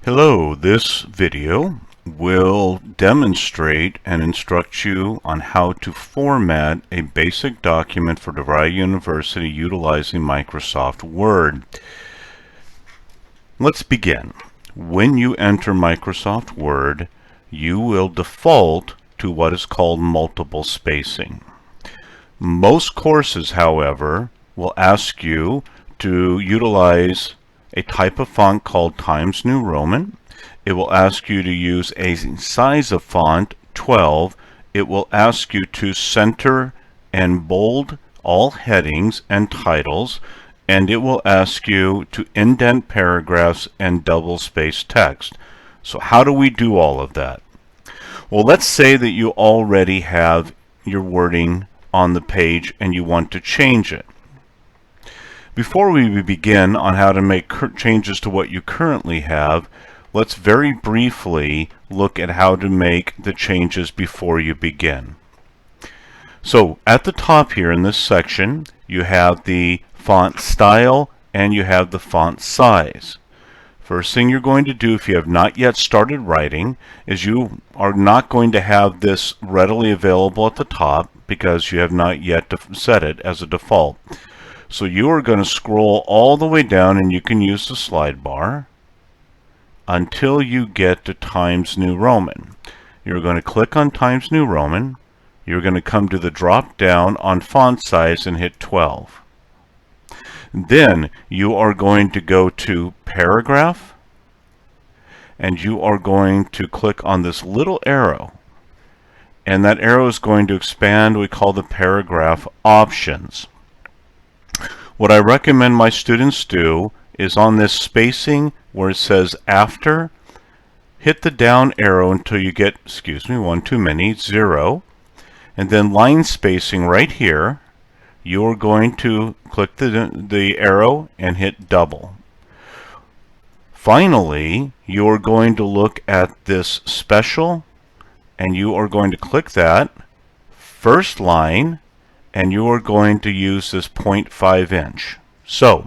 Hello, this video will demonstrate and instruct you on how to format a basic document for DeVry University utilizing Microsoft Word. Let's begin. When you enter Microsoft Word, you will default to what is called multiple spacing. Most courses, however, will ask you to utilize a type of font called Times New Roman. It will ask you to use a size of font 12. It will ask you to center and bold all headings and titles, and it will ask you to indent paragraphs and double space text. So how do we do all of that? Well, let's say that you already have your wording on the page and you want to change it. Before we begin on how to make changes to what you currently have, let's very briefly look at how to make the changes before you begin. So at the top here in this section, you have the font style and you have the font size. First thing you're going to do if you have not yet started writing is you are not going to have this readily available at the top because you have not yet set it as a default. So you are going to scroll all the way down, and you can use the slide bar until you get to Times New Roman. You're going to click on Times New Roman. You're going to come to the drop down on font size and hit 12. Then you are going to go to paragraph, and you are going to click on this little arrow, and that arrow is going to expand. We call the paragraph options. What I recommend my students do is on this spacing where it says after, hit the down arrow until you get, one too many, 0, and then line spacing right here, you're going to click the arrow and hit double. Finally, you're going to look at this special, and you are going to click that first line, and you are going to use this 0.5 inch. So,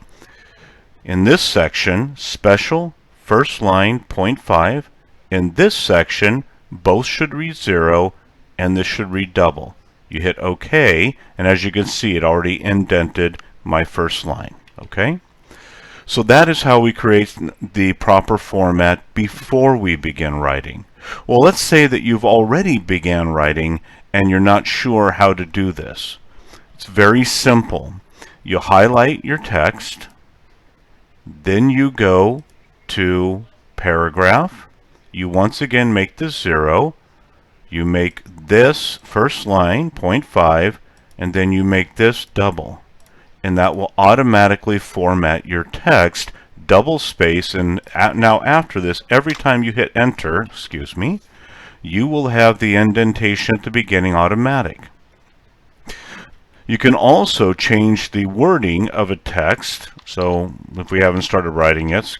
in this section, special, first line, 0.5. In this section, both should read 0, and this should read double. You hit OK, and as you can see, it already indented my first line. Okay? So that is how we create the proper format before we begin writing. Well, let's say that you've already began writing, and you're not sure how to do this. It's very simple. You highlight your text, then you go to paragraph. You once again make this 0. You make this first line 0.5, and then you make this double. And that will automatically format your text, double space, and now after this, every time you hit enter, you will have the indentation at the beginning automatic. You can also change the wording of a text. So if we haven't started writing yet,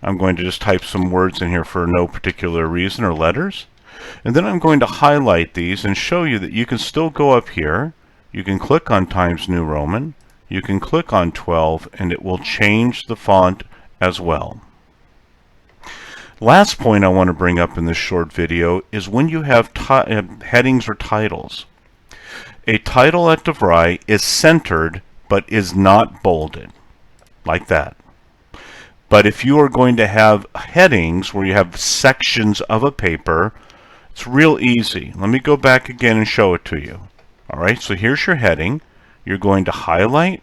I'm going to just type some words in here for no particular reason or letters. And then I'm going to highlight these and show you that you can still go up here. You can click on Times New Roman. You can click on 12, and it will change the font as well. Last point I want to bring up in this short video is when you have headings or titles. A title at DeVry is centered but is not bolded, like that. But if you are going to have headings where you have sections of a paper, it's real easy. Let me go back again and show it to you. Alright, so here's your heading. You're going to highlight.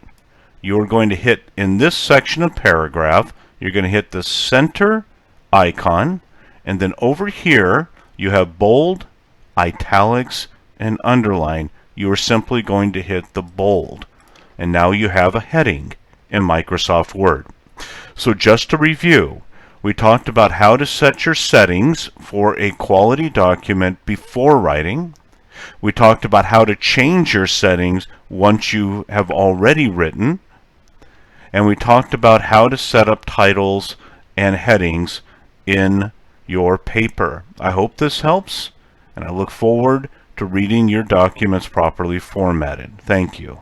You're going to hit, in this section of paragraph, you're going to hit the center icon, and then over here you have bold, italics, and underline. You are simply going to hit the bold, and now you have a heading in Microsoft Word. So just to review, we talked about how to set your settings for a quality document before writing. We talked about how to change your settings once you have already written, and we talked about how to set up titles and headings in your paper. I hope this helps, and I look forward to reading your documents properly formatted. Thank you.